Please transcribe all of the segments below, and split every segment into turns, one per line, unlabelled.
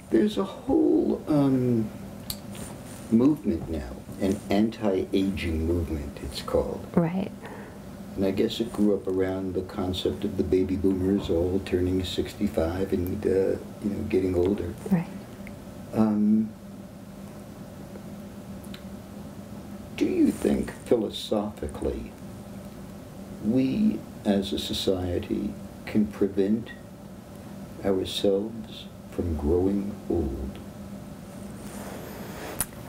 There's a whole movement now, an anti-aging movement, it's called.
Right.
And I guess it grew up around the concept of the baby boomers all turning 65 and, getting older.
Right.
Do you think, philosophically, we as a society can prevent ourselves from growing old?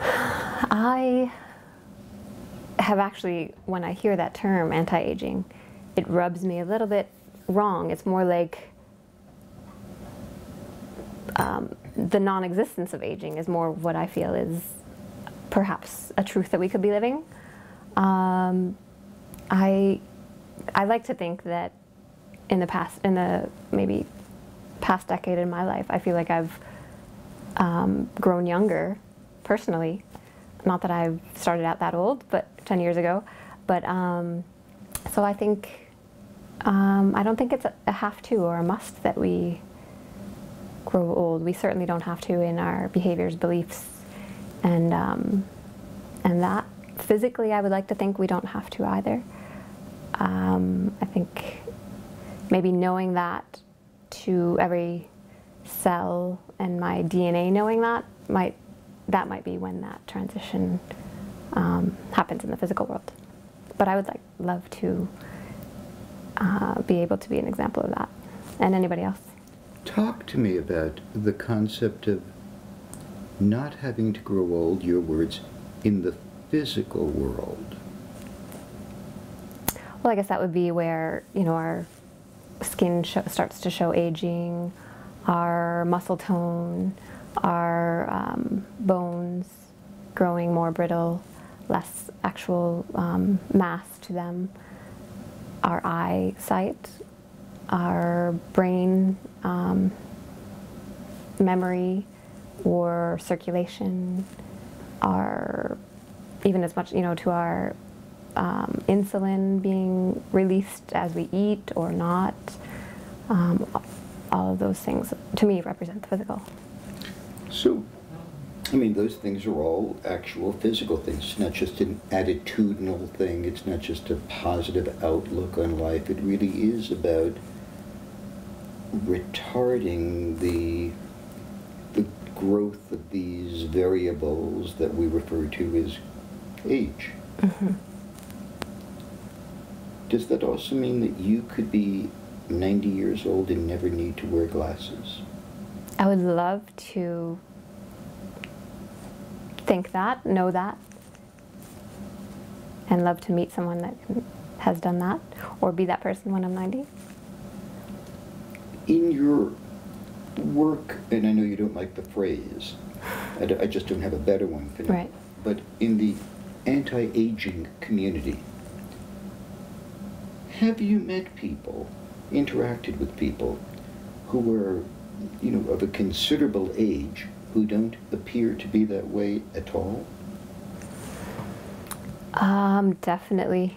I have actually, when I hear that term, anti-aging, it rubs me a little bit wrong. It's more like the non-existence of aging is more what I feel is perhaps a truth that we could be living. I like to think that in the maybe past decade in my life, I feel like I've grown younger personally. Not that I've started out that old, but 10 years ago. But so I think I don't think it's a have to or a must that we grow old. We certainly don't have to in our behaviors, beliefs, and that physically, I would like to think we don't have to either. I think maybe knowing that to every cell and my DNA knowing that might be when that transition happens in the physical world. But I would love to be able to be an example of that, and anybody else.
Talk to me about the concept of not having to grow old, your words, in the physical world.
Well, I guess that would be where, our skin starts to show aging, our muscle tone, our bones growing more brittle, less actual mass to them, our eyesight, our brain memory or circulation, even as much, to our insulin being released as we eat or not. All of those things, to me, represent the physical.
So, those things are all actual physical things. It's not just an attitudinal thing. It's not just a positive outlook on life. It really is about retarding the growth of these variables that we refer to as age.
Mm-hmm.
Does that also mean that you could be 90 years old and never need to wear glasses?
I would love to think that, know that, and love to meet someone that has done that, or be that person when I'm 90.
In your work, and I know you don't like the phrase, I just don't have a better one for you,
right.
But in the anti-aging community, have you met people, interacted with people who are, of a considerable age who don't appear to be that way at all?
Definitely.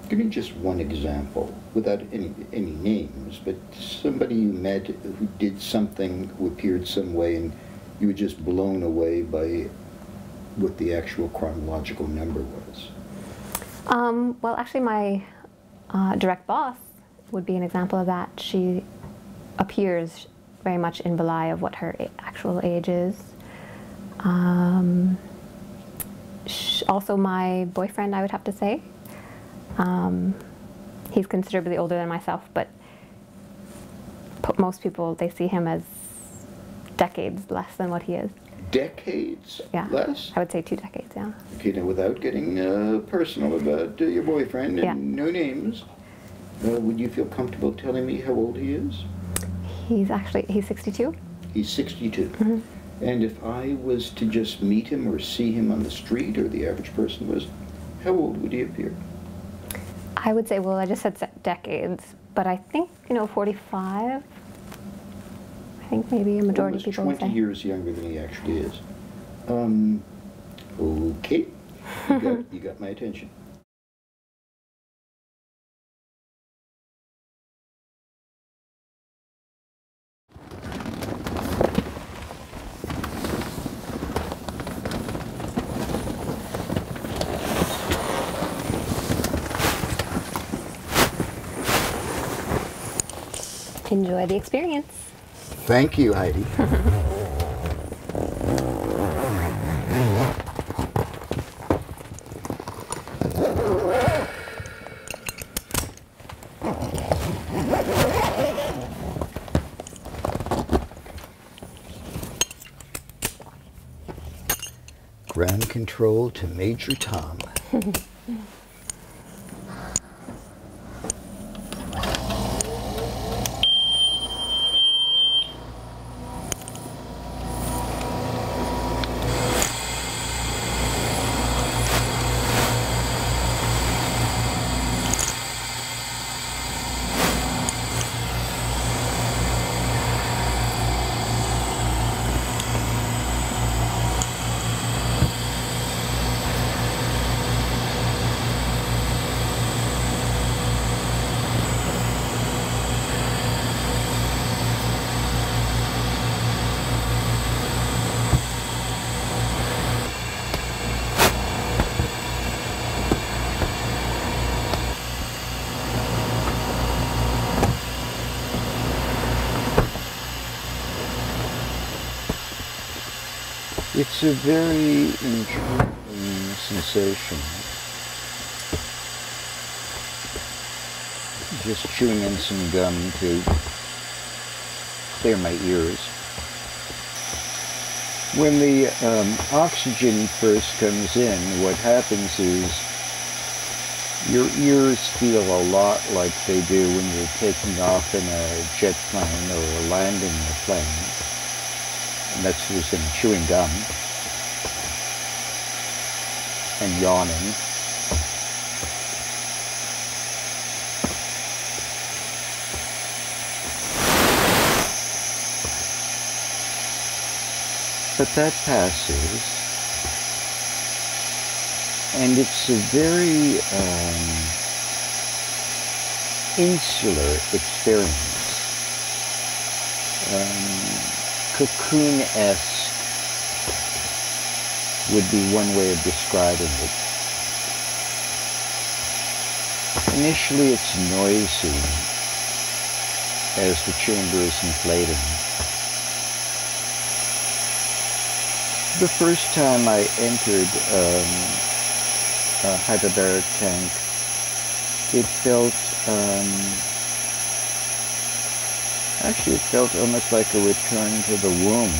Give me just one example, without any names, but somebody you met who did something, who appeared some way, and you were just blown away by what the actual chronological number was.
Well, actually, my direct boss would be an example of that. She appears very much in belie of what her actual age is. Also, my boyfriend, I would have to say. He's considerably older than myself, but most people, they see him as decades less than what he is.
Decades less?
I would say 2 decades, yeah.
Okay, now without getting personal about your boyfriend and no names, would you feel comfortable telling me how old he is?
He's 62.
He's 62.
Mm-hmm.
And if I was to just meet him or see him on the street, or the average person was, how old would he appear?
I would say, well, I just said decades, but I think, 45. I think maybe a majority of people would say.
20 years younger than he actually is. Okay, you got my attention.
Enjoy the experience.
Thank you, Heidi. Ground control to Major Tom. It's a very intriguing sensation. Just chewing in some gum to clear my ears. When the oxygen first comes in, what happens is your ears feel a lot like they do when you're taking off in a jet plane or landing a plane. And that's using chewing gum and yawning. But that passes, and it's a very insular experience. Cocoon-esque would be one way of describing it. Initially it's noisy as the chamber is inflating. The first time I entered a hyperbaric tank, it felt actually, it felt almost like a return to the womb,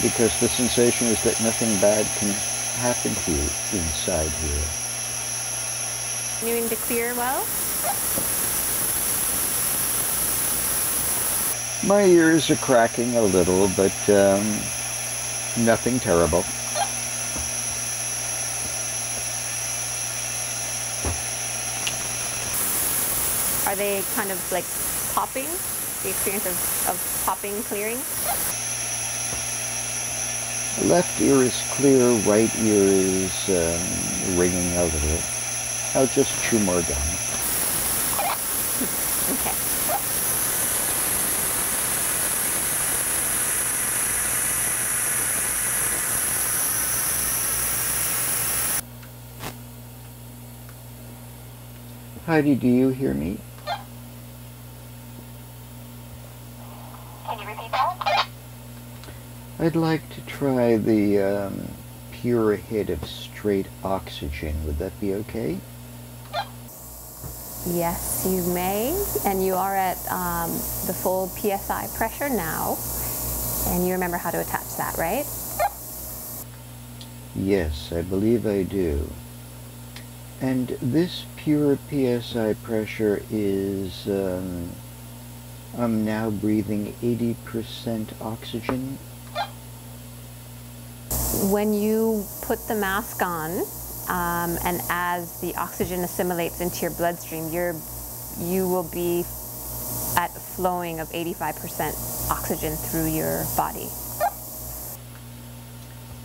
because the sensation is that nothing bad can happen to you inside here.
Continuing to clear well?
My ears are cracking a little, but nothing terrible.
Are they kind of like popping? The experience of popping, clearing?
Left ear is clear, right ear is ringing a little. I'll just chew more gum.
Okay.
Heidi, do you hear me?
Can you repeat that?
I'd like to try the pure hit of straight oxygen. Would that be okay?
Yes, you may. And you are at the full PSI pressure now. And you remember how to attach that, right?
Yes, I believe I do. And this pure PSI pressure is, I'm now breathing 80% oxygen.
When you put the mask on, and as the oxygen assimilates into your bloodstream, you will be at flowing of 85% oxygen through your body.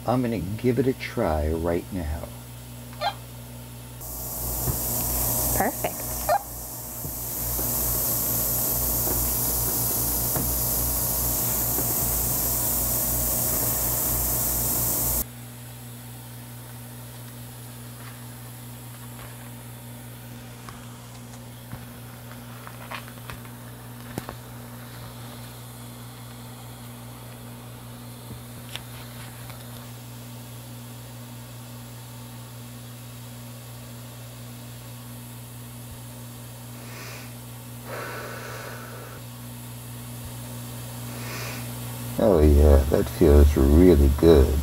I'm going to give it a try right now.
Perfect.
Oh yeah, that feels really good.